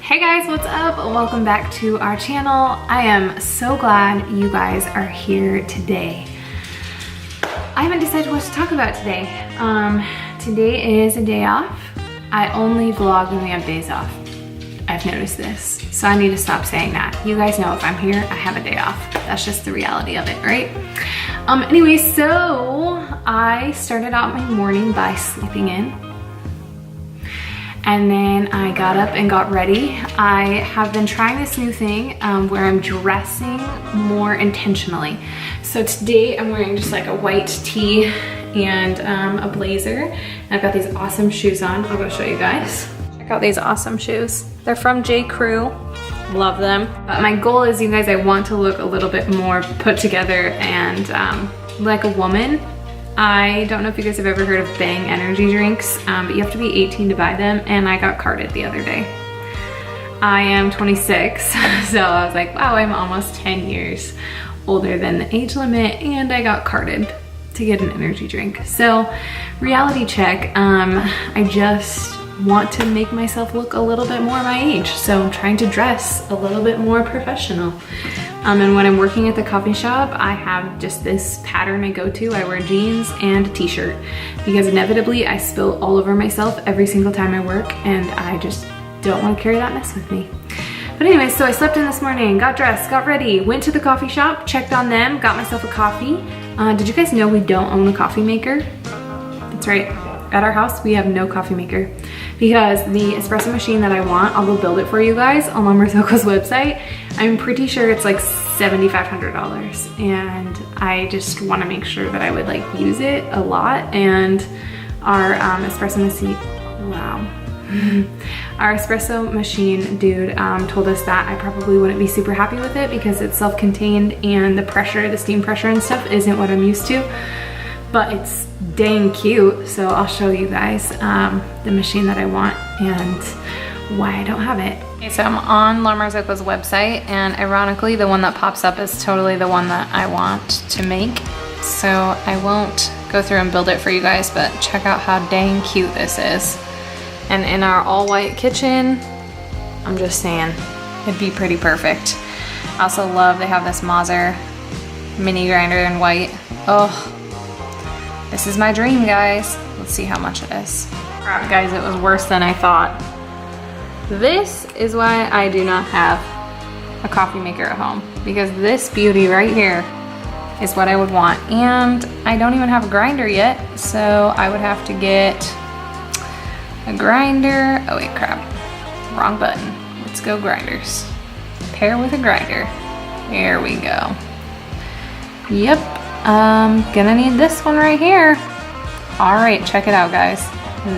Hey guys, what's up? Welcome back to our channel. I am so glad you guys are here today. I haven't decided what to talk about today. Today is a day off. I only vlog when we have days off. I've noticed this, so I need to stop saying that. You guys know if I'm here, I have a day off. That's just the reality of it, right? Anyway, so I started out my morning by sleeping in. And then I got up and got ready. I have been trying this new thing where I'm dressing more intentionally. So today I'm wearing just like a white tee and a blazer. And I've got these awesome shoes on. I'll go show you guys. Check out these awesome shoes. They're from J. Crew. Love them. But my goal is, you guys, I want to look a little bit more put together and like a woman. I don't know if you guys have ever heard of Bang energy drinks, but you have to be 18 to buy them, and I got carded the other day. I am 26, so I was like, wow, I'm almost 10 years older than the age limit, and I got carded to get an energy drink. So, reality check, I just want to make myself look a little bit more my age, so I'm trying to dress a little bit more professional. And when I'm working at the coffee shop, I have just this pattern I go to. I wear jeans and a t-shirt because inevitably I spill all over myself every single time I work, and I just don't want to carry that mess with me. But anyway, so I slept in this morning, got dressed, got ready, went to the coffee shop, checked on them, got myself a coffee. Did you guys know we don't own a coffee maker? That's right. At our house, we have no coffee maker because the espresso machine that I want, I'll go build it for you guys on Glamorous website. I'm pretty sure it's like $7,500, and I just want to make sure that I would like use it a lot. And our espresso machine, wow. Our espresso machine dude told us that I probably wouldn't be super happy with it because it's self-contained and the pressure, the steam pressure and stuff isn't what I'm used to. But it's dang cute, so I'll show you guys the machine that I want and why I don't have it. Okay, so I'm on Glamorous website, and ironically the one that pops up is totally the one that I want to make. So I won't go through and build it for you guys, but check out how dang cute this is. And in our all-white kitchen, I'm just saying, it'd be pretty perfect. I also love they have this Mazzer mini grinder in white. Oh. This is my dream, guys. Let's see how much it is. Crap, guys, it was worse than I thought. This is why I do not have a coffee maker at home, because this beauty right here is what I would want. And I don't even have a grinder yet, so I would have to get a grinder. Oh wait, crap, wrong button. Let's go grinders. Pair with a grinder. There we go. Yep. Gonna need this one right here. All right, check it out, guys.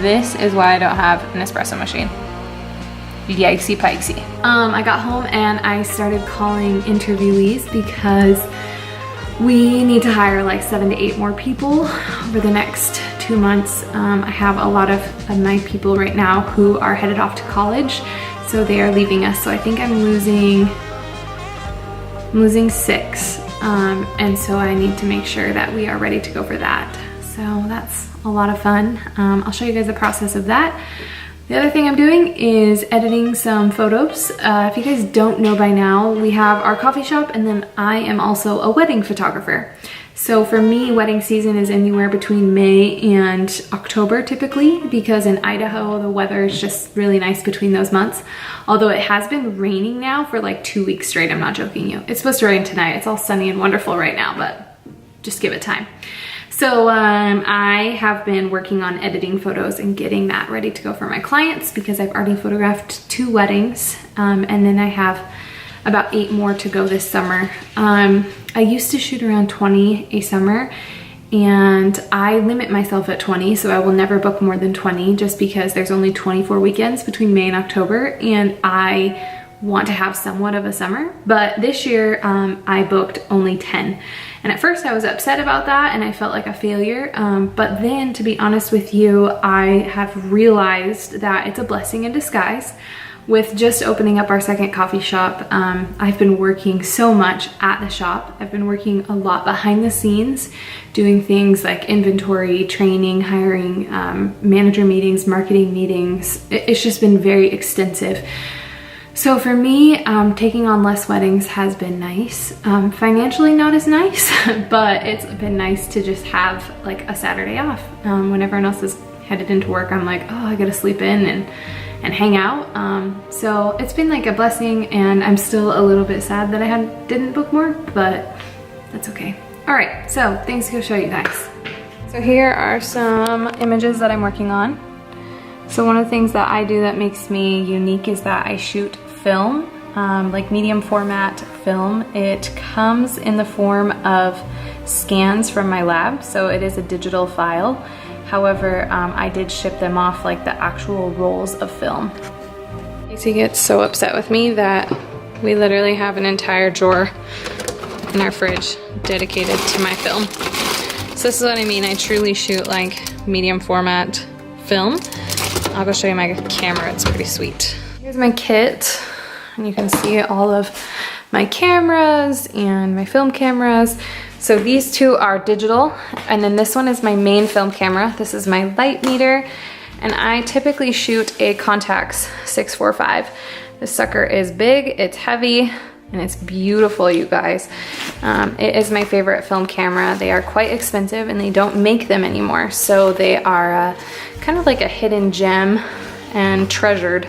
This is why I don't have an espresso machine. Yikesy pikesy. I got home and I started calling interviewees because we need to hire like 7 to 8 more people over the next 2 months. I have a lot of my people right now who are headed off to college, so they are leaving us. So I think I'm losing 6. And so I need to make sure that we are ready to go for that. So that's a lot of fun. I'll show you guys the process of that. The other thing I'm doing is editing some photos. If you guys don't know by now, we have our coffee shop, and then I am also a wedding photographer. So for me, wedding season is anywhere between May and October typically, because in Idaho, the weather is just really nice between those months. Although it has been raining now for like 2 weeks straight, I'm not joking you. It's supposed to rain tonight. It's all sunny and wonderful right now, but just give it time. So I have been working on editing photos and getting that ready to go for my clients because I've already photographed 2 weddings, and then I have about 8 more to go this summer. I used to shoot around 20 a summer, and I limit myself at 20, so I will never book more than 20 just because there's only 24 weekends between May and October, and I want to have somewhat of a summer. But this year I booked only 10, and at first I was upset about that and I felt like a failure, but then, to be honest with you, I have realized that it's a blessing in disguise. With just opening up our second coffee shop, I've been working so much at the shop. I've been working a lot behind the scenes, doing things like inventory, training, hiring, manager meetings, marketing meetings. It's just been very extensive. So for me, taking on less weddings has been nice. Financially not as nice, but it's been nice to just have like a Saturday off. When everyone else is headed into work, I'm like, oh, I gotta sleep in and hang out. So it's been like a blessing, and I'm still a little bit sad that I didn't book more, but that's okay. All right, so things to go show you guys. So here are some images that I'm working on. So one of the things that I do that makes me unique is that I shoot film, like medium format film. It comes in the form of scans from my lab, so it is a digital file. However, I did ship them off like the actual rolls of film. Casey gets so upset with me that we literally have an entire drawer in our fridge dedicated to my film. So this is what I mean. I truly shoot like medium format film. I'll go show you my camera. It's pretty sweet. Here's my kit, and you can see all of my cameras and my film cameras. So these two are digital, and then this one is my main film camera. This is my light meter, and I typically shoot a Contax 645. This sucker is big, it's heavy, and it's beautiful, you guys. It is my favorite film camera. They are quite expensive, and they don't make them anymore. So they are kind of like a hidden gem and treasured,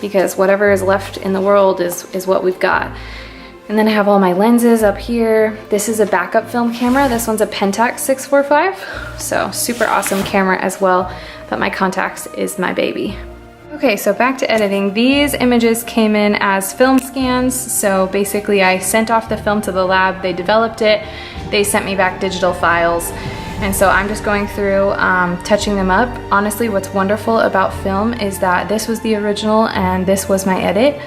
because whatever is left in the world is what we've got. And then I have all my lenses up here. This is a backup film camera. This one's a Pentax 645. So super awesome camera as well, but my Contax is my baby. Okay, so back to editing. These images came in as film scans. So basically I sent off the film to the lab, they developed it, they sent me back digital files. And so I'm just going through, touching them up. Honestly, what's wonderful about film is that this was the original and this was my edit.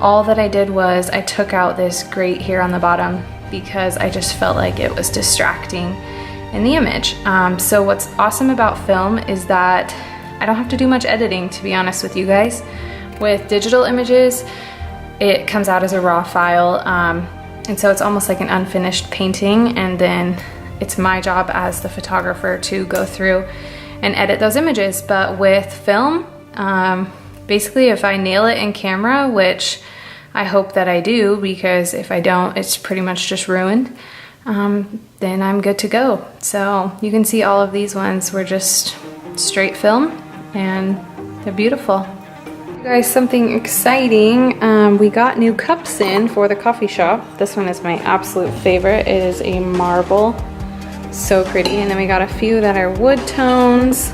All that I did was I took out this grate here on the bottom because I just felt like it was distracting in the image. So what's awesome about film is that I don't have to do much editing, to be honest with you guys. With digital images, it comes out as a raw file, and so it's almost like an unfinished painting, and then it's my job as the photographer to go through and edit those images. But with film, basically if I nail it in camera, which I hope that I do, because if I don't, it's pretty much just ruined, then I'm good to go. So you can see all of these ones were just straight film, and they're beautiful. You guys, something exciting. We got new cups in for the coffee shop. This one is my absolute favorite. It is a marble, so pretty. And then we got a few that are wood tones.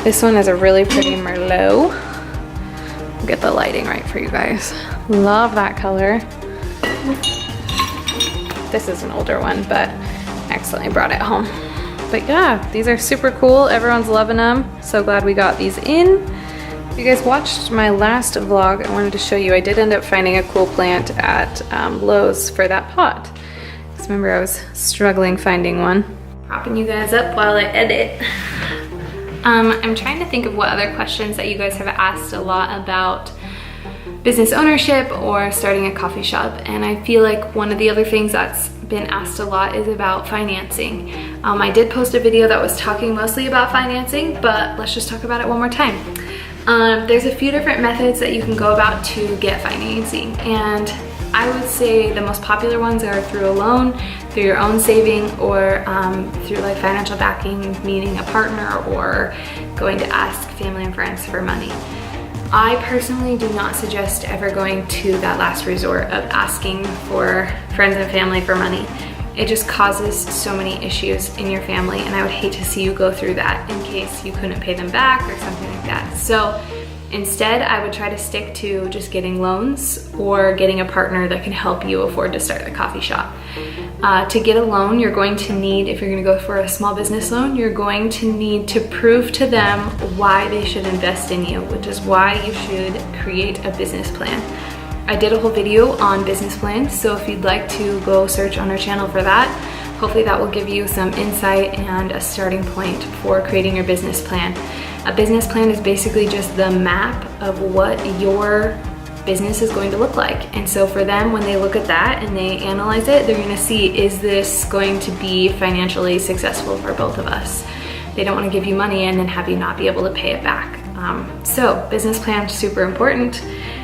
This one is a really pretty Merlot. I'll get the lighting right for you guys. Love that color. This is an older one, but I accidentally brought it home. But yeah, these are super cool. Everyone's loving them. So glad we got these in. If you guys watched my last vlog, I wanted to show you, I did end up finding a cool plant at Lowe's for that pot. Because remember, I was struggling finding one. Propping you guys up while I edit. I'm trying to think of what other questions that you guys have asked a lot about business ownership or starting a coffee shop. And I feel like one of the other things that's been asked a lot is about financing. I did post a video that was talking mostly about financing, but let's just talk about it one more time. There's a few different methods that you can go about to get financing, and I would say the most popular ones are through a loan, through your own saving, or through like financial backing, meaning a partner, or going to ask family and friends for money. I personally do not suggest ever going to that last resort of asking for friends and family for money. It just causes so many issues in your family, and I would hate to see you go through that in case you couldn't pay them back or something like that. So instead, I would try to stick to just getting loans or getting a partner that can help you afford to start the coffee shop. To get a loan, you're going to need, if you're gonna go for a small business loan, you're going to need to prove to them why they should invest in you, which is why you should create a business plan. I did a whole video on business plans, so if you'd like to go search on our channel for that, hopefully that will give you some insight and a starting point for creating your business plan. A business plan is basically just the map of what your business is going to look like. And so for them, when they look at that and they analyze it, they're gonna see, is this going to be financially successful for both of us? They don't wanna give you money and then have you not be able to pay it back. So business plan, super important.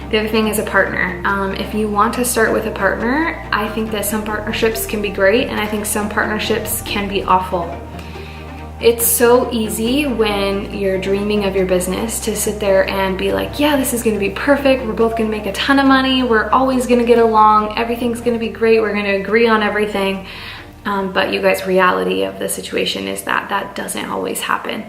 The other thing is a partner. If you want to start with a partner, I think that some partnerships can be great, and I think some partnerships can be awful. It's so easy when you're dreaming of your business to sit there and be like, yeah, this is gonna be perfect. We're both gonna make a ton of money. We're always gonna get along. Everything's gonna be great. We're gonna agree on everything. But you guys, reality of the situation is that that doesn't always happen.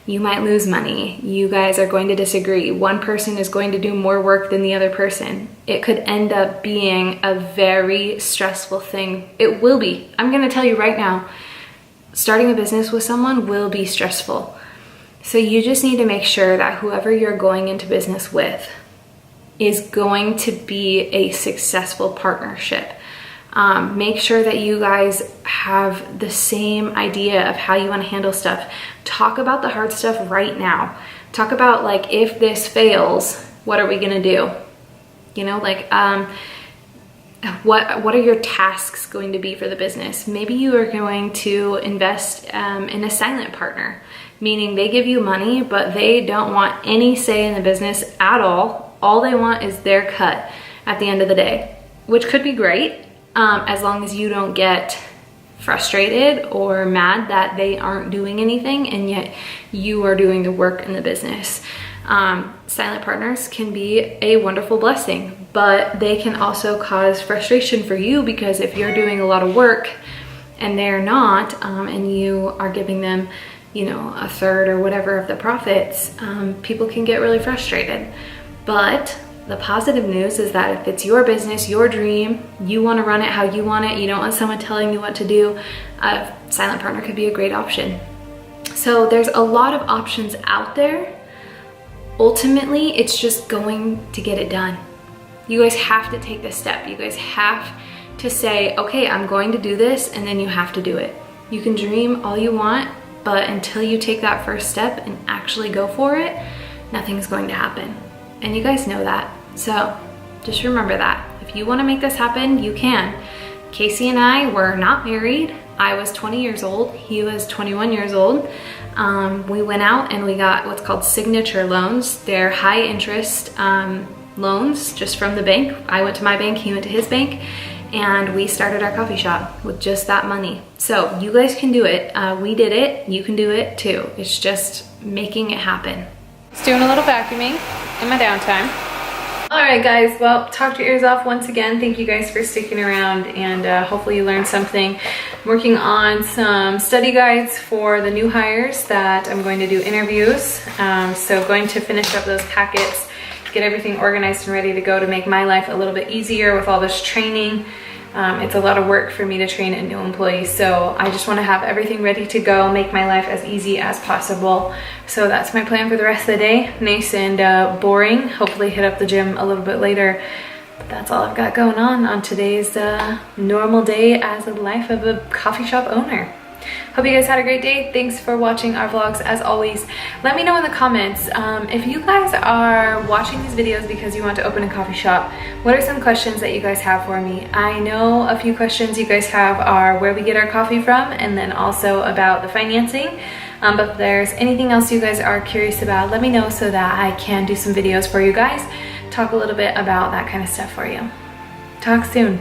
You might lose money. You guys are going to disagree. One person is going to do more work than the other person. It could end up being a very stressful thing. It will be. I'm gonna tell you right now, starting a business with someone will be stressful. So you just need to make sure that whoever you're going into business with is going to be a successful partnership. Make sure that you guys have the same idea of how you want to handle stuff. Talk about the hard stuff right now. Talk about, like, if this fails, what are we gonna do? You know, like, what are your tasks going to be for the business? Maybe you are going to invest in a silent partner, meaning they give you money, but they don't want any say in the business at all. All they want is their cut at the end of the day, which could be great as long as you don't get frustrated or mad that they aren't doing anything and yet you are doing the work in the business. Silent partners can be a wonderful blessing, but they can also cause frustration for you, because if you're doing a lot of work and they're not, and you are giving them, you know, a third or whatever of the profits, people can get really frustrated. But the positive news is that if it's your business, your dream, you want to run it how you want it, you don't want someone telling you what to do, a silent partner could be a great option. So there's a lot of options out there. Ultimately, it's just going to get it done. You guys have to take this step. You guys have to say, okay, I'm going to do this, and then you have to do it. You can dream all you want, but until you take that first step and actually go for it, nothing's going to happen. And you guys know that. So just remember that. If you want to make this happen, you can. Casey and I were not married. I was 20 years old. He was 21 years old. We went out and we got what's called signature loans. They're high interest loans just from the bank. I went to my bank, he went to his bank, and we started our coffee shop with just that money. So you guys can do it. We did it. You can do it too. It's just making it happen. Just doing a little vacuuming in my downtime. All right, guys, well, talk your ears off once again. Thank you guys for sticking around, and hopefully you learned something. I'm working on some study guides for the new hires that I'm going to do interviews. So going to finish up those packets, get everything organized and ready to go to make my life a little bit easier with all this training. It's a lot of work for me to train a new employee, so I just want to have everything ready to go, make my life as easy as possible. So that's my plan for the rest of the day. Nice and boring. Hopefully hit up the gym a little bit later. But that's all I've got going on today's normal day as a life of a coffee shop owner. Hope you guys had a great day. Thanks for watching our vlogs as always. Let me know in the comments if you guys are watching these videos because you want to open a coffee shop. What are some questions that you guys have for me? I know a few questions you guys have are where we get our coffee from, and then also about the financing. But if there's anything else you guys are curious about, let me know so that I can do some videos for you guys. Talk a little bit about that kind of stuff for you. Talk soon.